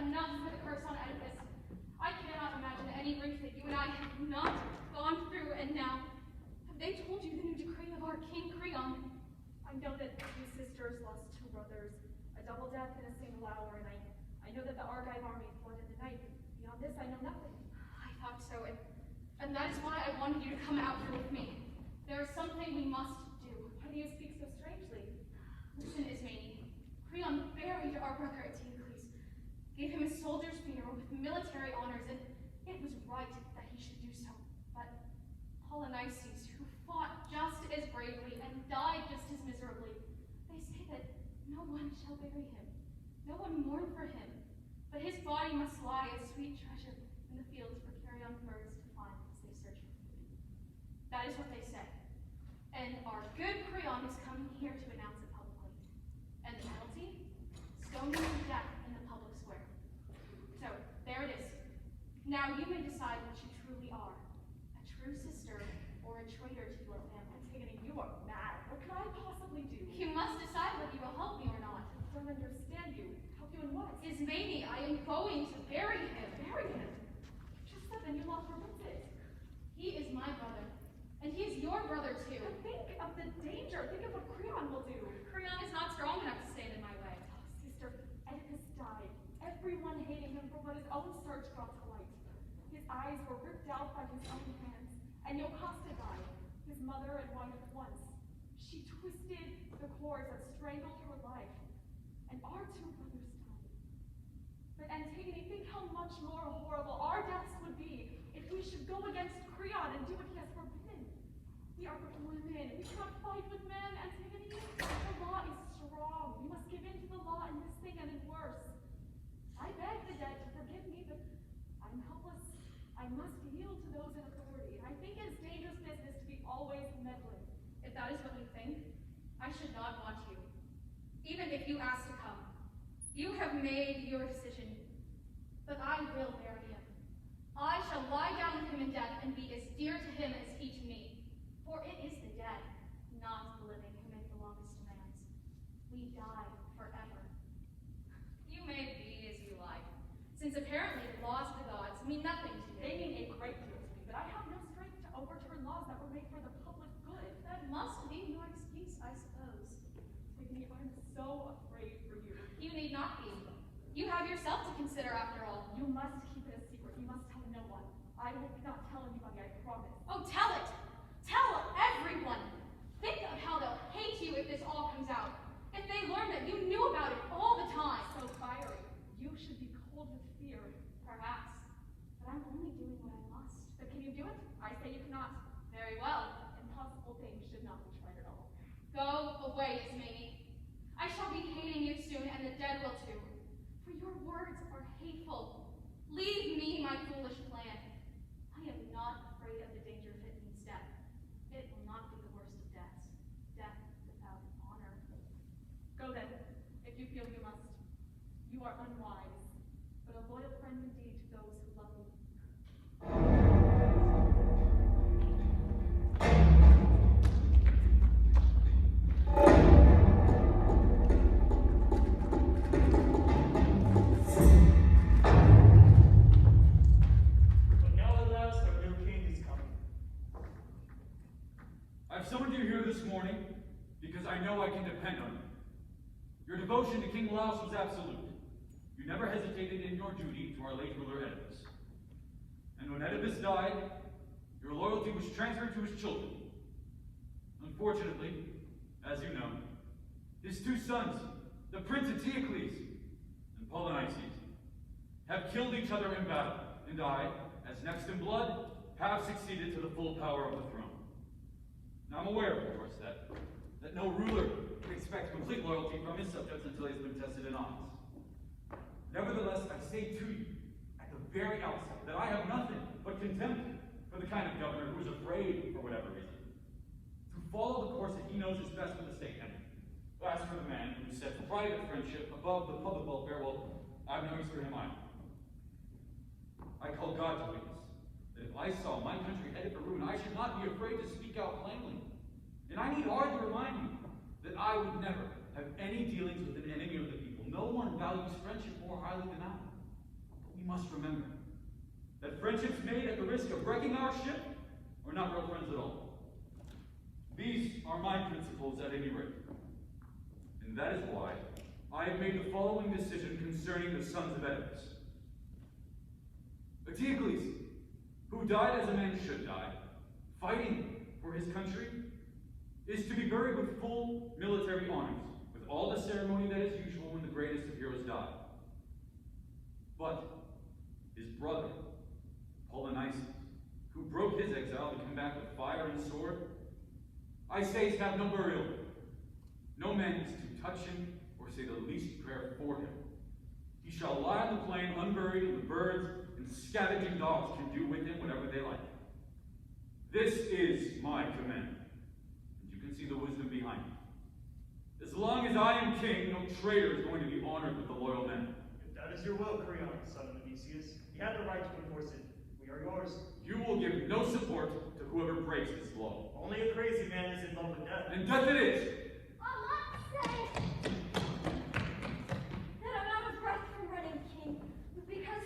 enough for the curse on Oedipus. I cannot imagine any grief that you and I have not gone through, and now, have they told you the new decree of our King Creon? I know that you sisters lost 2 brothers, a double death in a single hour, and I know that the Argive army fled in the night. Beyond this, I know nothing. I thought so, and that is why I wanted you to come out here with me. There is something we must do. Why do you speak so strangely? Listen, Ismene. Creon buried our brother Antigone, gave him a soldier's funeral with military honors, and it was right that he should do so. But Polynices, who fought just as bravely and died just as miserably, they say that no one shall bury him, no one mourn for him, but his body must lie a sweet treasure in the fields for carrion birds to find as they search for food. That is what they say. And our good Creon is coming here to announce it publicly. And the penalty? Stoning to death in the public square. So, there it is. Now you may decide what you truly are. A true sister or a traitor to your family. Antigone, you are mad. What could I possibly do? You must decide whether you will help me or not. I don't understand you. Help you in what? Ismene, I am going to bury him. Bury him? You just said then you lost Brandeis. He is my brother. And he is your brother too. But think of the danger. Think of what Creon will do. Creon is not strong enough to stand in my way. Oh, sister, Oedipus died. Everyone hating him for what his own search brought to light. His eyes were ripped out by his own hands. And Jocasta died, his mother and wife at once. She twisted the cords that strangled her life. And our 2 brothers died. But Antigone, think how much more horrible our deaths would be if we should go against Creon and do what he has forbidden. We are but women. We cannot fight with men, Antigone. The law is strong. We must give in to the law in this thing and in worse. I beg the dead to forgive me, but I'm helpless. I must yield to those in authority. I think it is dangerous business to be always meddling. If that is what you think, I should not want you. Even if you ask to come. You have made your decision. But I will bury him. I shall lie down with him in death and be as dear to him as he to me. For it is the dead, not the living, who make the longest demands. We die forever. You may be as you like, since apparently the laws of the gods mean nothing to you. They mean a great deal to me, but I have no strength to overturn laws that were made for the public good. That must be your excuse, I suppose. Antigone, I'm so afraid for you. You need not be. You have yourself to consider after all. You must keep it a secret. You must tell no one. I will not tell anybody, I promise. Oh, tell it! Tell everyone! Think of how they'll hate you if this all comes out. If they learn that you knew about it all the time. So fiery. You should be cold with fear. Perhaps. But I'm only doing what I must. But can you do it? I say you cannot. Very well. Impossible things should not be tried at all. Go away, Ismene. I shall be hating you soon, and the dead will too. For your words are hateful. Leave me my foolish plan. I am not afraid of the danger if it means death. It will not be the worst of deaths. Death without honor. Go then, if you feel you must. You are unwise, but a loyal friend indeed to those who love you. But now at last our new king is coming. I've summoned you here this morning because I know I can depend on you. Your devotion to King Laos was absolute. You never hesitated in your duty to our late ruler Oedipus. And when Oedipus died, your loyalty was transferred to his children. Unfortunately, as you know, his 2 sons, the Prince Antigone and Polynices, have killed each other in battle, and I, as next in blood, have succeeded to the full power of the throne. Now I'm aware, of course, that no ruler can expect complete loyalty from his subjects until he has been tested in arms. Nevertheless, I say to you, at the very outset, that I have nothing but contempt for the kind of governor who is afraid, for whatever reason, to follow the course that he knows is best for the state. And as for the man who sets private friendship above the public welfare, well, I have no use for him either. I call God to witness that if I saw my country headed for ruin, I should not be afraid to speak out plainly. And I need hardly remind you that I would never have any dealings with an enemy of the people. No one values friendship more highly than I. we must remember that friendships made at the risk of wrecking our ship are not real friends at all. These are my principles at any rate. And that is why I have made the following decision concerning the sons of Oedipus. Antigone, who died as a man should die, fighting for his country, is to be buried with full military honors, with all the ceremony that is usual when the greatest of heroes die. But his brother, Brandeis, who broke his exile to come back with fire and sword, I say to have no burial. No man is to touch him or say the least prayer for him. He shall lie on the plain unburied, and the birds and scavenging dogs can do with him whatever they like. This is my command, and you can see the wisdom behind it. As long as I am king, no traitor is going to be honored with the loyal men. If that is your will, Creon, son of Odysseus, you have the right to enforce it. We are yours. You will give no support to whoever breaks this law. Only a crazy man is in love with death. And death it is! I'll not say that I'm out of breath from running, King, because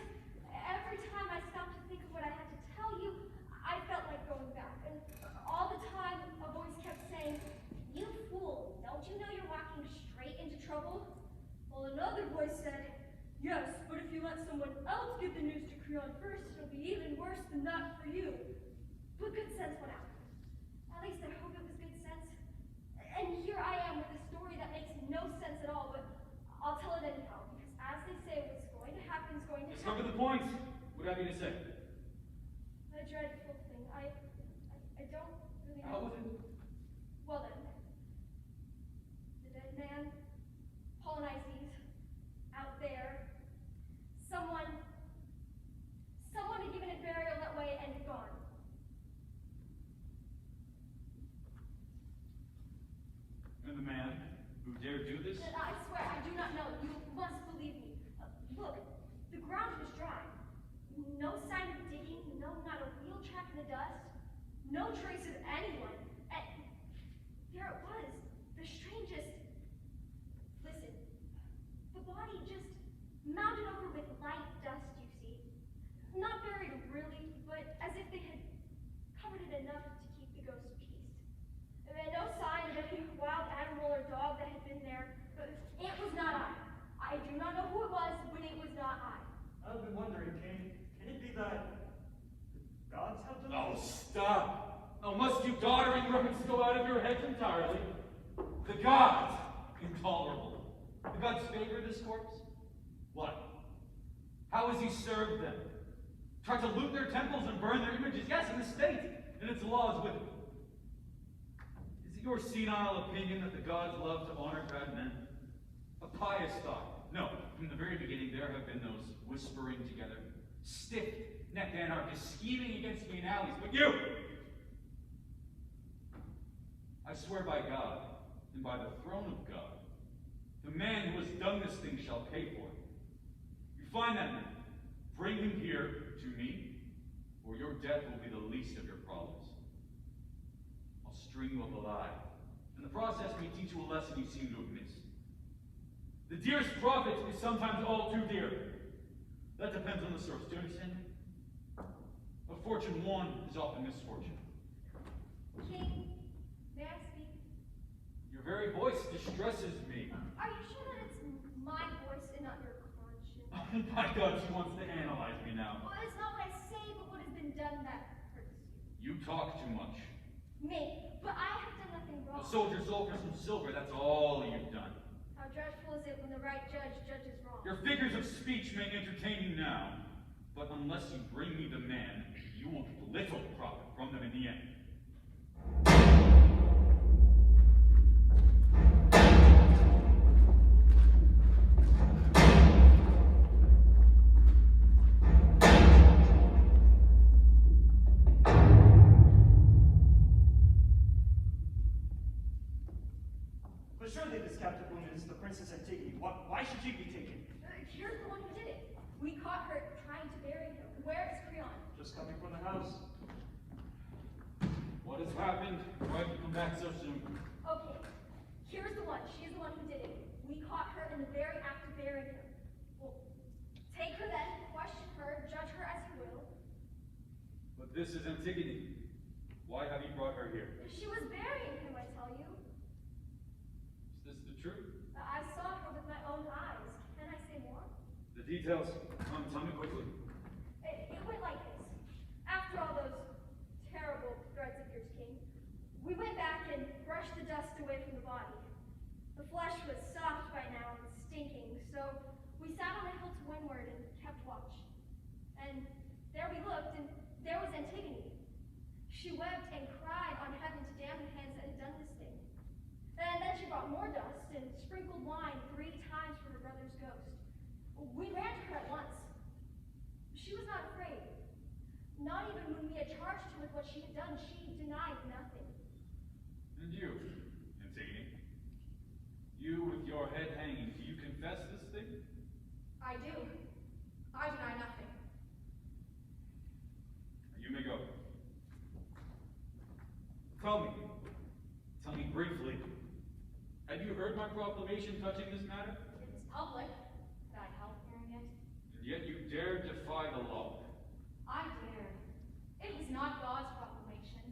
every time I stopped to think of what I had to tell you, I felt like going back. And all the time, a voice kept saying, "You fool, don't you know you're walking straight into trouble?" While another voice said, "Yes, but if you let someone else get the news to Creon first, it'll be even worse than that for you." But good sense won out. At least I hope it was good sense. And here I am with a story that makes no sense at all, but I'll tell it anyhow, because as they say, what's going to happen is going to Let's come to happen. the point. What have you to say? A dreadful thing. I don't really How know. was it? Well then, the dead man, Polonices, out there, someone had given it burial that way and gone. And the man who dared do this? And I swear, I do not know. You must believe me. Look, the ground was dry. No sign of digging, no, not a wheel track in the dust, no trace of anyone. And there it was, the strangest. Listen, the body just mounded over with light dust, you see. Not buried really, but as if they had covered it enough to keep the ghost pleased. And no sign of any wild animal or dog that had been there. But it was not I. I do not know who it was, but it was not I. I've been wondering, can it be that the gods have done Oh, this? stop. Oh, must you doddering roots go out of your heads entirely? The gods! Intolerable. The gods favor this corpse? What? How has he served them? Tried to loot their temples and burn their images? Yes, in the state, and its laws with it. Is it your senile opinion that the gods love to honor bad men? A pious thought. No, from the very beginning there have been those whispering together, stiff-necked anarchists scheming against me in alleys. But you! I swear by God, and by the throne of God, the man who has done this thing shall pay for it. You find that man, bring him here to me, or your death will be the least of your problems. I'll string you up alive, and the process may teach you a lesson you seem to have missed. The dearest profit is sometimes all too dear. That depends on the source. Do you understand? A fortune won is often misfortune. King, may I speak? Your very voice distresses me. Are you sure that it's my voice and not your conscience? My God, she wants to analyze me now. Well, it's not what I say, but what has been done that hurts you. You talk too much. Me, but I have done nothing wrong. A soldier sold for some silver, that's all you've done. How dreadful is it when the right judge judges wrong? Your figures of speech may entertain you now, but unless you bring me the man, you will get little profit from them in the end. But surely this captive woman is the Princess Antigone. Why should she be taken? Here's the one who did it. We caught her trying to bury him. Where is Creon? Just coming from the house. What has happened? Why have you come back so soon? Okay, here's the one. She's the one who did it. We caught her in the very act of burying him. Well, take her then, question this is Antigone. Why have you brought her here? She was burying him, I tell you. Is this the truth? I saw her with my own eyes. Can I say more? The details. Come, tell me quickly. It went like this. After all those terrible threats of yours, King, we went back and brushed the dust away from the body. The flesh was soft by now and stinking, so we sat on a hill to windward and kept watch. And there we looked, and there was Antigone. She wept and cried on heaven to damn the hands that had done this thing. And then she brought more dust and sprinkled wine 3 times for her brother's ghost. We ran to her at once. She was not afraid. Not even when we had charged her with what she had done, she denied nothing. And you, Antigone? You with your head hanging, do you confess this thing? I do. I deny nothing. You may go. Tell me briefly, have you heard my proclamation touching this matter? It was public. Could I help hearing it? And yet you dare defy the law. I dared. It was not God's proclamation.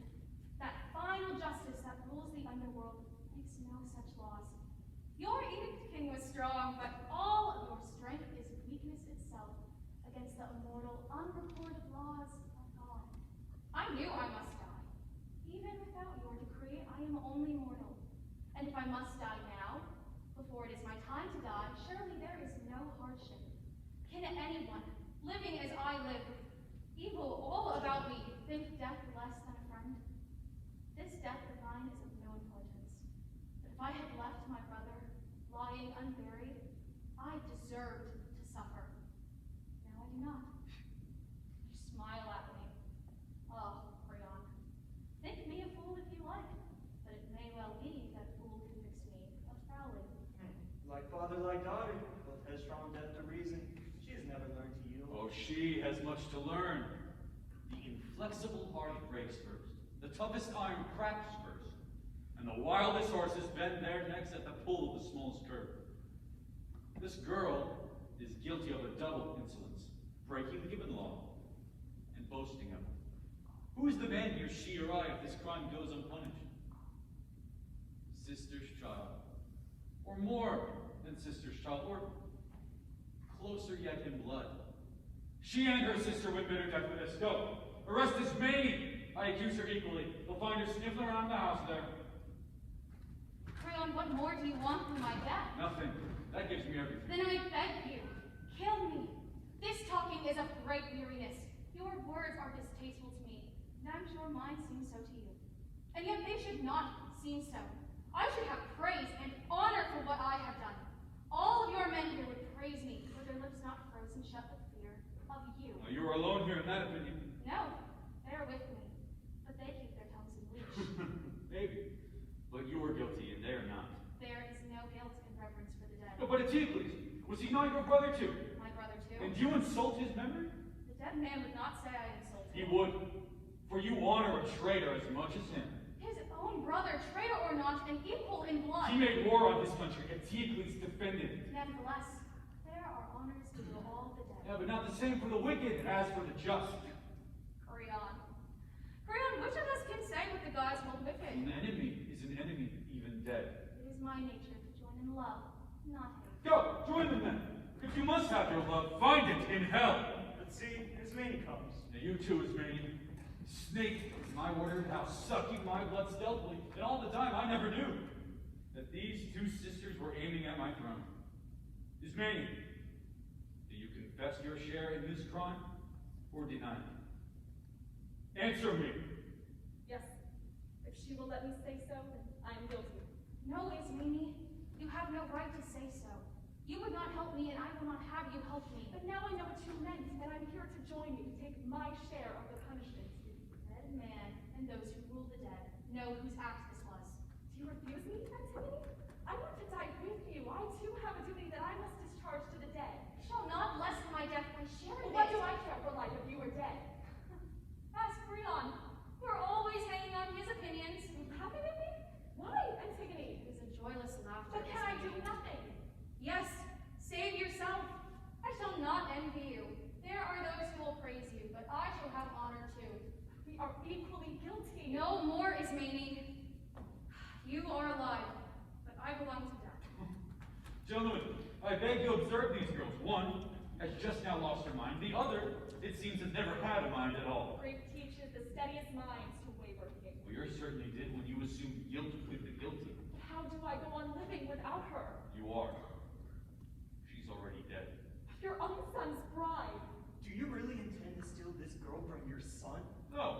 That final justice that rules the underworld makes no such laws. Your edict, King, was strong, but all of your strength is weakness itself against the immortal, unrecorded laws of God. I knew I must die. Even without your decree, I am only mortal. And if I must die now, before it is my time to die, surely there is no hardship. Can anyone, living as I live, with evil all about me, think death less than a friend? This death of mine is of no importance. But if I had left my brother lying unburied, I deserved to suffer. Now I do not. You smile at me. Oh, Creon. Think me a fool if you like, but it may well be that a fool convicts me of folly. Like father, like daughter, both headstrong, deaf to reason. She has never learned to yield. Oh, she has much to learn. The inflexible heart breaks first. The toughest iron cracks first. And the wildest horses bend their necks at the pull of the smallest curb. This girl is guilty of a double insolence, breaking the given law and boasting of it. Who is the man here, she or I, if this crime goes unpunished? Sister's child. Or more than sister's child, or closer yet in blood. She and her sister would bid her death with us. Go, arrest this maid. I accuse her equally. They'll find her sniffling around the house there. Creon, what more do you want from my death? Nothing. That gives me everything. Then I beg you, kill me. This talking is of great weariness. Your words are distasteful to me, and I'm sure mine seem so to you. And yet they should not seem so. I should have praise and honor for what I have done. All of your men here would praise me, with their lips not frozen shut with fear of you. Now, you are alone here in that opinion. No, they are with me, but they keep their tongues in leash. Maybe. But you are guilty, and they are not. There is no guilt in reverence for the dead. No, but Antigone, was he not your brother too? My brother too. And you insult his memory? The dead man would not say I insulted He him. would. For you honor a traitor as much as him. His own brother, traitor or not, an equal in blood. He made war on his country. Antigone defended. Nevertheless, there are honors due to all the dead. Yeah, but not the same for the wicked as for the just. Creon. Creon, which of us can say what the gods hold wicked? An enemy is an enemy, even dead. It is my nature to join in love, not hate. Go, join them then. If you must have your love, find it in hell. But see, Ismene comes. Now you too, Ismene. Snake in my ordered house, sucking my blood stealthily, and all the time I never knew that these 2 sisters were aiming at my throne. Ismene, do you confess your share in this crime, or deny it? Answer me. Yes. If she will let me say so, then I am guilty. No, Ismene, you have no right to say so. You would not help me, and I will not have you help me. But now I know what you meant, and I'm here to join you to take my share of the punishment. The dead man and those who rule the dead know whose act this was. Do you refuse me, Antigone? I want to die with you. I too have a duty that I must discharge to the dead. You shall not lessen my death by sharing What it. do I care for life if you are dead? Ask Creon. You're always hanging on his opinions. Laughing at me? Why, Antigone? It is a joyless laughter. But can I do Ismene. nothing? Yes, save yourself. I shall not envy you. There are those who will praise you, but I shall have honor too. we are equally guilty. No more, Ismene. You are alive, but I belong to death. Gentlemen, I beg you observe these girls. One has just now lost her mind. The other, it seems, has never had a mind at all. Grief teaches the steadiest minds to waver, King. Well, you certainly did when you assumed guilt with the guilty. How do I go on living without her? You are. She's already dead. Your own son's bride. Do you really intend to steal this girl from your son? No.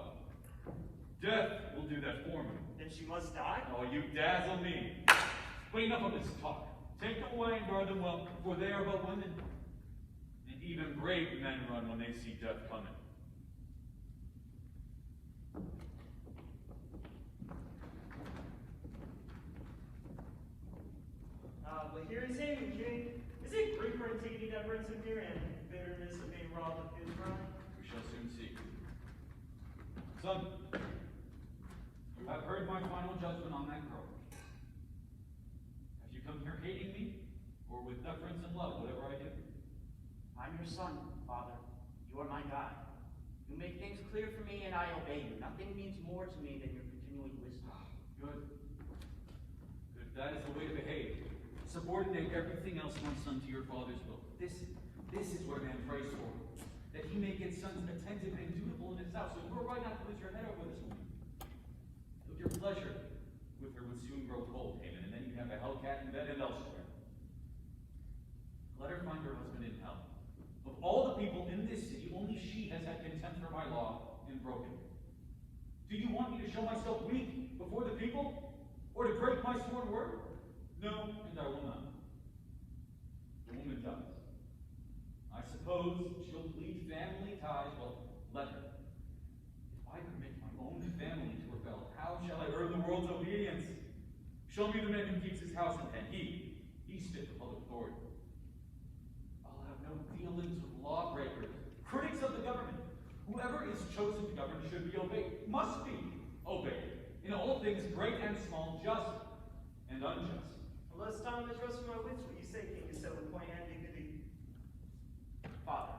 Death will do that for me. Then she must die? Oh, you dazzle me. But enough of this talk. Take them away and guard them well, for they are but women. And even brave men run when they see death coming. But here is Haman, King. Is it grief for Antigone that brings him here, and bitterness of being robbed of his bride? We shall soon see. Son, you have heard my final judgment on that girl. Have you come here hating me, or with deference and love, whatever I do? I'm your son, Father. You are my guide. You make things clear for me, and I obey you. Nothing means more to me than your continuing wisdom. Good. Good. That is the way to behave. Subordinate everything else, my son, to your father's will. This is what a man prays for. That he may get sons attentive and dutiful in his house. So you are right not to lose your head over this woman. Look, your pleasure with her would soon grow cold, Haman, and then you'd have a hellcat in bed and elsewhere. Let her find her husband in hell. Of all the people in this city, only she has had contempt for my law and broken it. Do you want me to show myself weak before the people? Or to break my sworn word? No, and I will not. The woman dies. I suppose she'll plead family ties. Well, let her. If I permit my own family to rebel, how shall I earn the world's obedience? Show me the man who keeps his house in pen. He's fit for public authority. I'll have no dealings with lawbreakers, critics of the government. Whoever is chosen to govern should be obeyed, must be obeyed. In all things, great and small, just and unjust. Unless time is rest from my wits, what you say, King, is so with point and dignity. Father,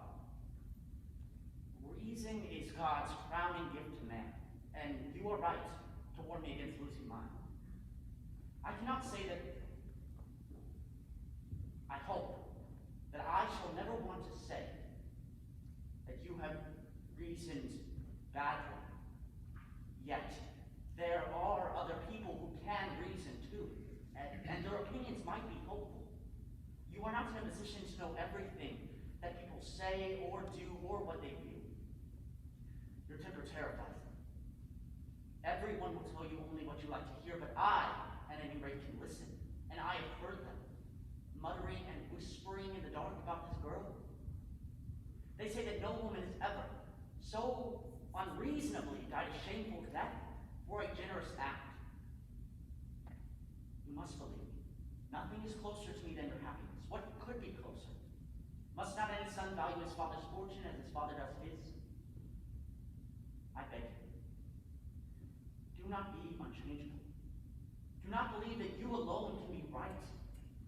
reason is God's crowning gift to man, and you are right to warn me against losing mine. I cannot say that I hope that I shall never want to say that you have reasoned badly. Yet, there are other people who can reason too, and their opinions might be hopeful. You are not in a position to know everything that people say or do or what they feel. Your temper terrifies them. Everyone will tell you only what you like to hear, but I, at any rate, can listen, and I have heard them, muttering and whispering in the dark about this girl. They say that no woman has ever so unreasonably died a shameful death for a generous act. You must believe me. Nothing is closer to me than your happiness. What could be closer? Must not any son value his father's fortune as his father does his? I beg you, do not be unchangeable. Do not believe that you alone can be right.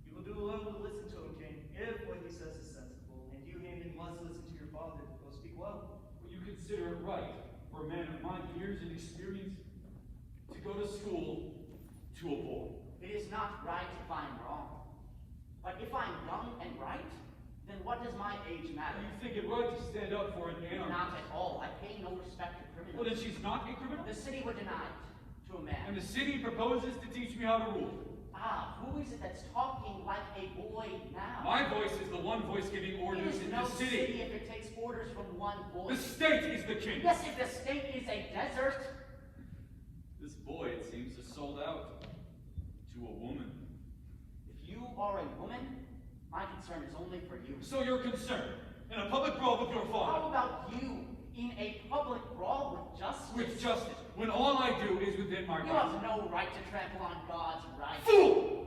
You will do well to listen to him, King, if what he says is sensible, and you, Haman, must listen to your father. He'll speak well. Will you consider it right for a man of my years and experience to go to school to a boy? It is not right if I am wrong. But if I am young and right, then what does my age matter? You think it right to stand up for an anarchist? Not at all. I pay no respect to criminals. Well, then she's not a criminal? The city would deny it to a man. And the city proposes to teach me how to rule. Ah, who is it that's talking like a boy now? My voice is the one voice giving orders It is in no the city. if it takes orders from one The voice. state is the king. Yes, if the state is a desert. This boy, it seems, is sold out to a woman. If you are a woman, my concern is only for you. So you're concerned in a public brawl with your How father. about you in a public brawl with justice? With justice, when all I do is within my You rights. have no right to trample on God's rights. Fool!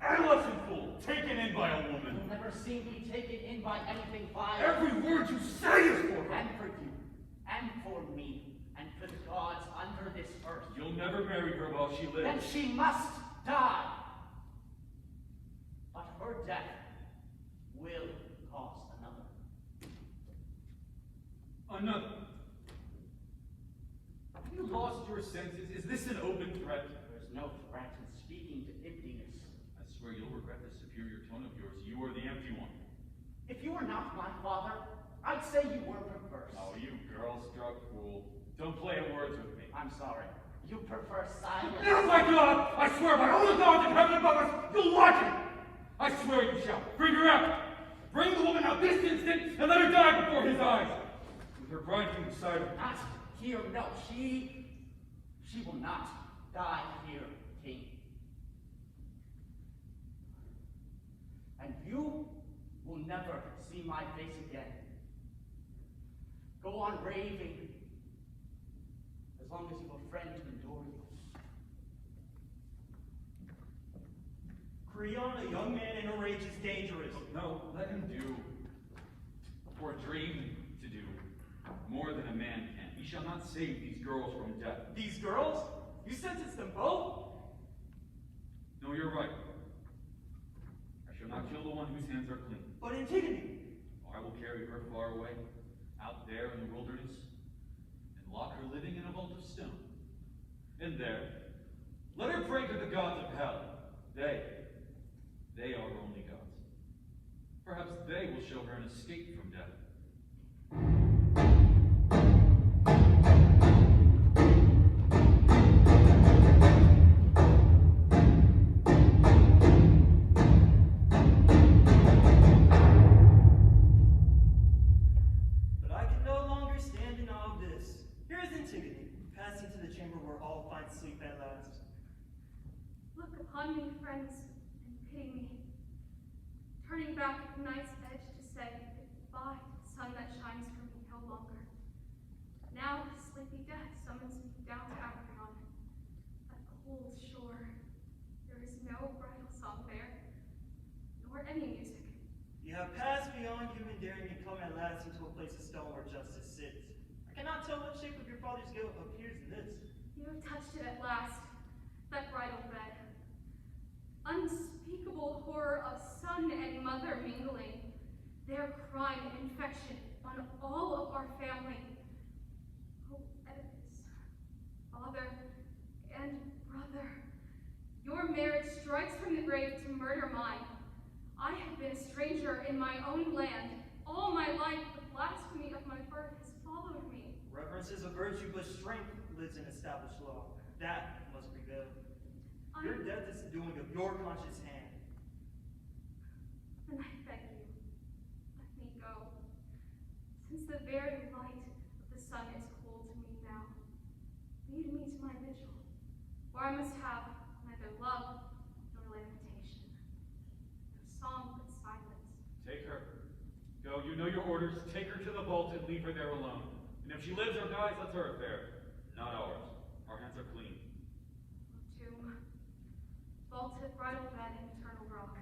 Adolescent fool, taken in by a woman. You'll never see me taken in by anything vile. Every word you say is for her. And for you, and for me, and for the gods under this earth. You'll never marry her while she Then lives. she must die. But her death will cause another. Another. senses? Is this an open threat? There's no threat in speaking to emptiness. I swear you'll regret this superior tone of yours. You are the empty one. If you were not my father, I'd say you were perverse. Oh, you girl-struck fool. Don't play at words with me. I'm sorry. You prefer silence. Oh my God! I swear by all the gods in heaven above us, you'll watch it! I swear you shall. Bring her out! Bring the woman out this instant and let her die before his eyes! With her bridegroom beside her. Not here, no. She will not die here, King. And you will never see my face again. Go on raving, as long as you've a friend to endure you. Creon, a young man in a rage, is dangerous. No, let him do, or dream to do, more than a man can. He shall not save these girls from death. These girls? You sentenced them both? No, you're right. I shall not kill the one whose hands are clean. But Antigone? I will carry her far away, out there in the wilderness, and lock her living in a vault of stone. And there, let her pray to the gods of hell. They are her only gods. Perhaps they will show her an escape from death. But I can no longer stand in all of this. Here is Antigone, passing to the chamber where all find sleep at last. Look upon me, friends, and pity me. Turning back at the night's edge to say goodbye to the sun that shines for me no longer. Now sleepy death summons me down to Antigone, that cold shore. There is no bridal song there, nor any music. You have passed beyond human daring and come at last into a place of stone where justice sits. I cannot tell what shape of your father's guilt appears in this. You have touched it at last, that bridal bed. Unspeakable horror of son and mother mingling, their crime and infection on all of our family. Oh, Oedipus, father and brother, your marriage strikes from the grave to murder mine. I have been a stranger in my own land. All my life, the blasphemy of my birth has followed me. Reverence is a virtue, but strength lives in established law. That must prevail. Your death is the doing of your conscious hand. And I beg you, let me go. Since the very light of the sun is cold to me now, lead me to my vigil, where I must have neither love nor lamentation, no song but silence. Take her. Go, you know your orders. Take her to the vault and leave her there alone. And if she lives or dies, that's her affair, not ours. Our hands are clean. Tomb, vaulted bridal bed in eternal rock.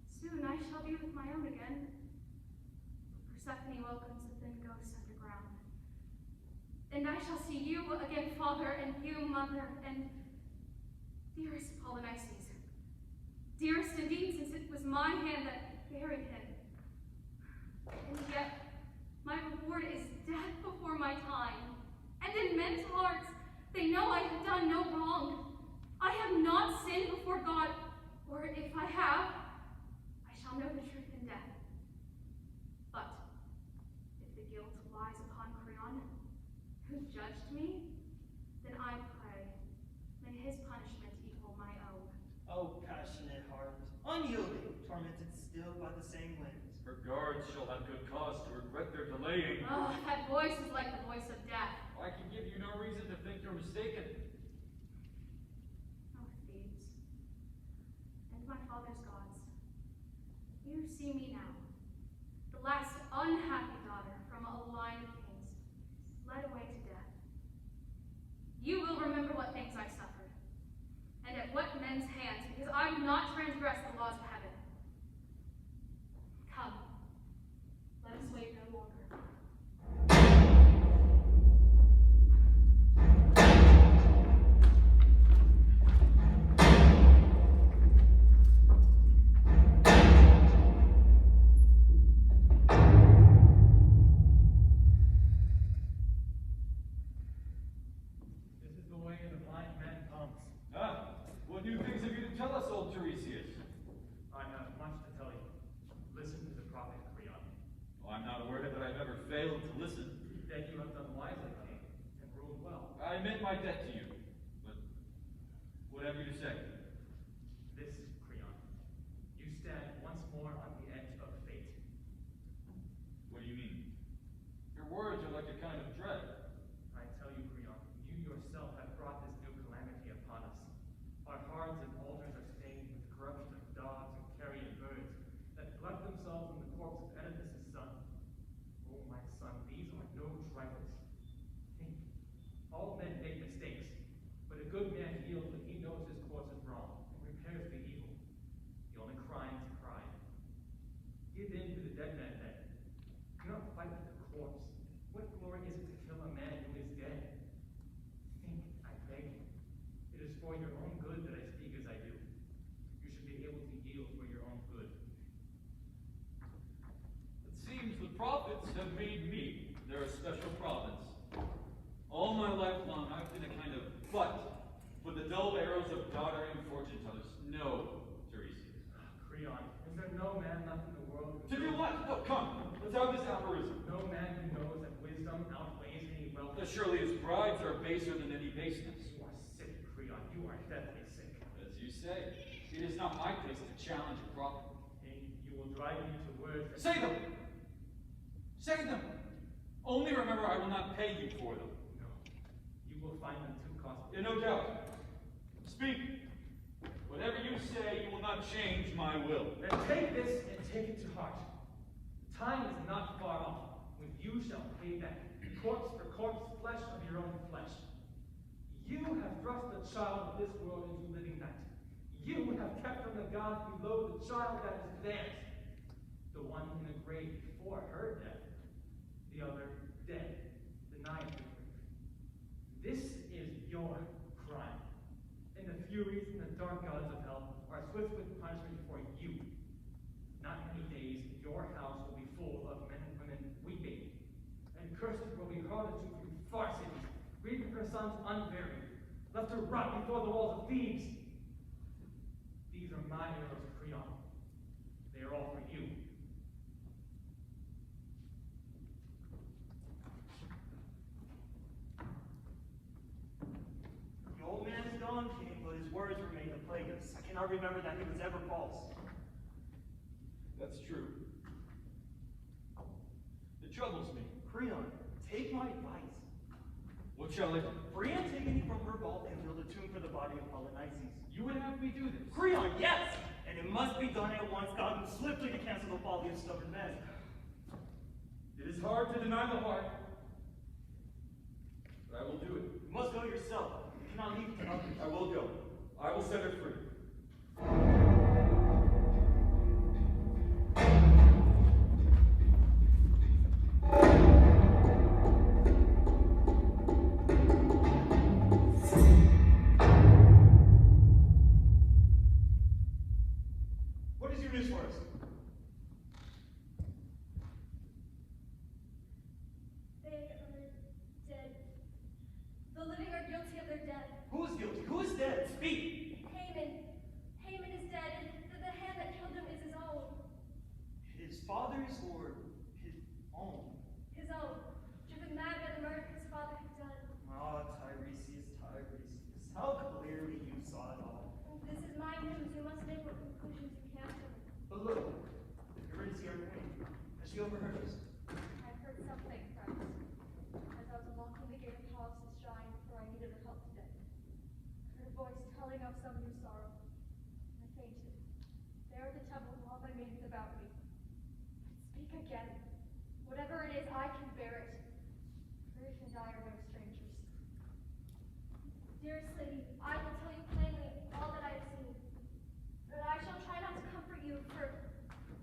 Soon I shall be with my own again. Persephone welcomes the thin ghosts underground. And I shall see you again, father, and you, mother, and dearest Polynices. Dearest indeed, since it was my hand that buried him. And yet, my reward is death before my time. And in men's hearts, they know I have done no wrong. I have not sinned before God, or if I have, I shall know the truth in death. But if the guilt lies upon Creon, who judged me, then I pray, may his punishment equal my own. Oh, passionate heart, unyielding, tormented still by the same winds. Her guards shall have good cause to regret their delaying. Oh, that voice is like the voice of death. I can give you no reason to think you're mistaken. Oh, Thebes, and my father's gods, you see me now, the last unhappy daughter from a line of kings, led away to death. You will remember what things I suffered, and at what men's hands, because I would not transgress the laws of heaven. Come, let us wait no longer. ever failed to listen. Then you have done wisely, King, and ruled well. I admit my debt to you, but whatever you say. This, Creon, you stand once more on the edge of fate. What do you mean? Your words are like a kind of dread. I tell you, Creon, you yourself have brought this new calamity upon us. Our hearths and altars are stained with corruption of dogs and carrion birds that glut themselves in the corpse of Oedipus' son. Oh, my son, these are no trifles. Think, all men make mistakes, but a good man yields when he knows his course is wrong and repairs the evil. The only crime is pride. Give in to the dead man then. Do not fight with the corpse. What glory is it to kill a man who is dead? Think, I beg you. It is for your own good that I speak as I do. You should be able to yield for your own good. It seems the prophets have made me their special province. All my life long, I've been a kind of butt for the dull arrows of doddering fortune tellers. No, Tiresias. Creon, is there no man left in the world who To do what? No, come. Let's have this aphorism. No man who knows that wisdom outweighs any wealth. Surely his bribes are baser than any baseness. You are sick, Creon. You are deathly sick. As you say, it is not my place to challenge a prophet. King, you will drive me to words that... Say them! Say them! Only remember I will not pay you for them. No. You will find them too costly. No doubt. Speak. Whatever you say, you will not change my will. Then take this and take it to heart. Time is not far off when you shall pay back, corpse for corpse, flesh of your own flesh. You have thrust the child of this world into living night. You have kept from the gods below the child that is theirs, the one in the grave before her death, the other dead, denied the grave. This is your crime, and the furies and the dark gods of hell are swift with punishment for you. Not many days, your house will be full of men and women weeping, and curses will be hurled at you through far cities, grieving her sons unburied, left to rot before the walls of Thebes. These are my arrows, Creon. They are all for you. The old man is gone, King, but his words remain to plague us. I cannot remember that he was ever false. That's true. It troubles me. Creon, take my advice. What shall I do? Free Antigone from her vault and build a tomb for the body of Polynices. You would have me do this. Creon, yes! And it must be done at once. God moves swiftly to cancel the folly of stubborn men. It is hard to deny the heart, but I will do it. You must go yourself. You cannot leave it to others. I will go. I will set her free. What is your news for us? They are dead. The living are guilty of their death. Who is guilty? Who is dead? Speak! Haman is dead, and the hand that killed him is his own. His father's or his own? His own. Driven mad by the murder his father had done. Ah, Tiresias, Tiresias. How clearly you saw it all. This is my news. You must make what conclusions you can from it. But look, you're ready to see our queen. Has she overheard us? I've heard something, friends. As I was unlocking the gate of Pallas' shrine before I needed her help today. I heard a voice telling of some new sorrow. I fainted. There at the temple with all my maidens about me. Speak again. Whatever it is, I can bear it. Grief and I are no strangers. Dearest lady, I will tell you plainly all that I have seen. But I shall try not to comfort you, for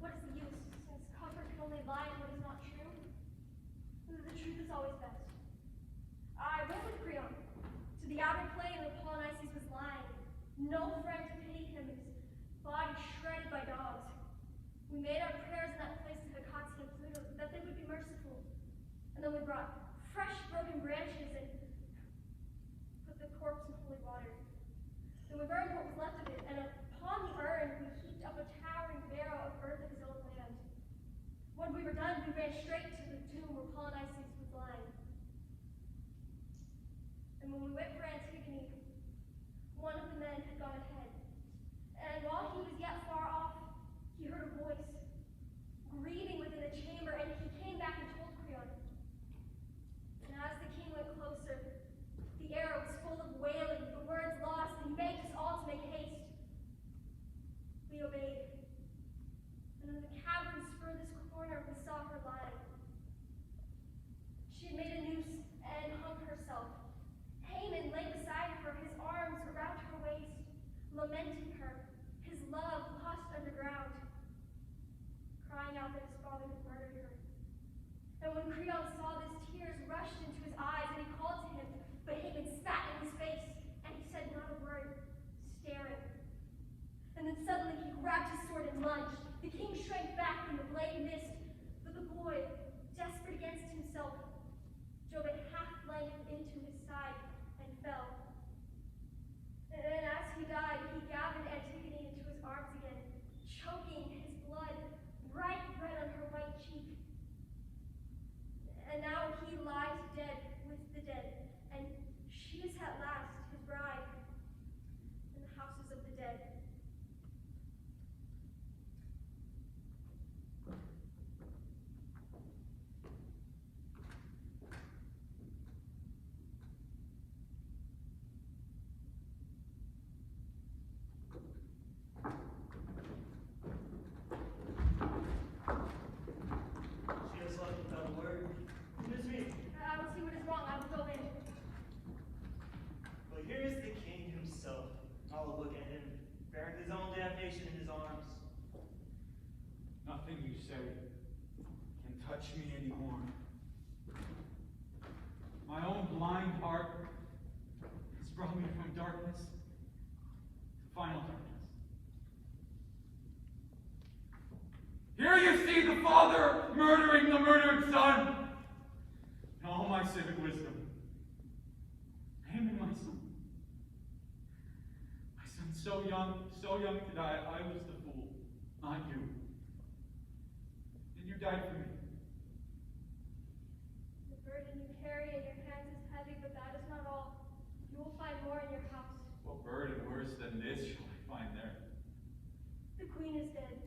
what is the use, since comfort can only lie in what is not true? The truth is always best. I went with Creon to the outer plain where Polynices was lying. No friend to pity him, his body shredded by dogs. We made our prayers in that place to Hecate and Pluto, that they would be merciful. And then we brought fresh broken branches and put the corpse in holy water. Then we burned what was left of it, and upon the urn we heaped up a towering barrow of earth of his own land. When we were done, we ran straight to the tomb where Polonices was lying. And when we went for Antigone, one of the men had gone ahead. And while he was yet far off, he heard a voice, grieving within the chamber, and he came back and told Creon. And as the king went closer, the air was full of wailing, the words lost, and he begged us all to make haste. We obeyed. And in the cavern's furthest corner, we saw her lying. She had made a noose and hung herself. Haman lay beside her, his arms around her waist, lamenting her, his love lost underground, crying out that his father had murdered her. And when Creon saw this, tears rushed into his eyes, and he called to him, but Haman spat in his face, and he said not a word, staring. And then suddenly he grabbed his sword and lunged. The king shrank back from the blade mist, but the boy, desperate against himself, drove it half-length into his side and fell. And as he died, he gathered Antigone into his arms again, choking his blood bright red on her white cheek. And now he lies dead with the dead, and she is at last his bride in the houses of the dead. She has left without a word. It is me. I will see what is wrong. I will go in. But here is the king himself. I will look at him, bearing his own damnation in his arms. Nothing you say can touch me anymore. My own blind heart has brought me from darkness to final darkness. Here you see the father murdering the murdered son. In all my civic wisdom, Haman, my son. My son, so young to die, I was the fool, not you. And you died for me. The burden you carry in your hands is heavy, but that is not all. You will find more in your house. What burden worse than this shall I find there? The queen is dead.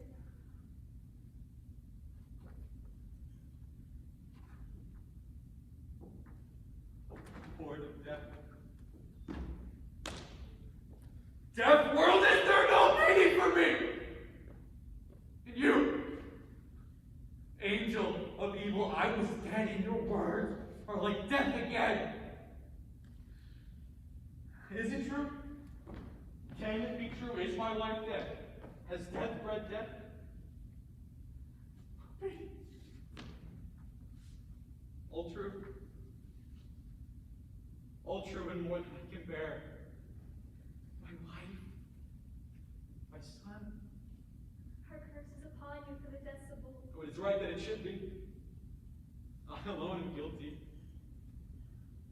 Horde of death. Death world, is there no pity for me? And you, angel of evil, I was dead, and your words are like death again. Is it true? Can it be true? Is my life dead? Has death bred death? All true. All true and more than I can bear. My wife, my son. Her curse is upon you for the deaths of both. Oh, it's right that it should be. I alone am guilty.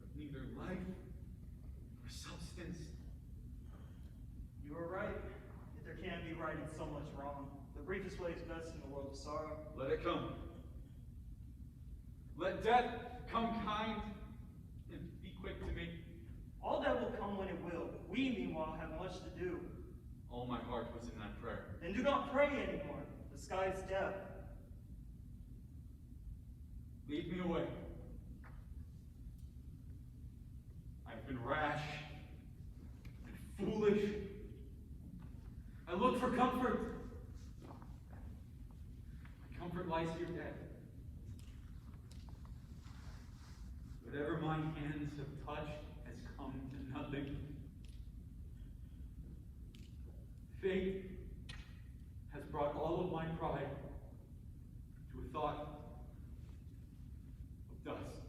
But neither life nor substance. You are right. Yet there can't be right in so much wrong. The briefest way is best in the world of sorrow. Let it come. Let death come kind and be quick to me. All that will come when it will. We, meanwhile, have much to do. All my heart was in that prayer. Then do not pray anymore. The sky is death. Lead me away. I've been rash and foolish. I look for comfort. My comfort lies here dead. Whatever my hands have touched has come to nothing. Fate has brought all of my pride to a thought of dust.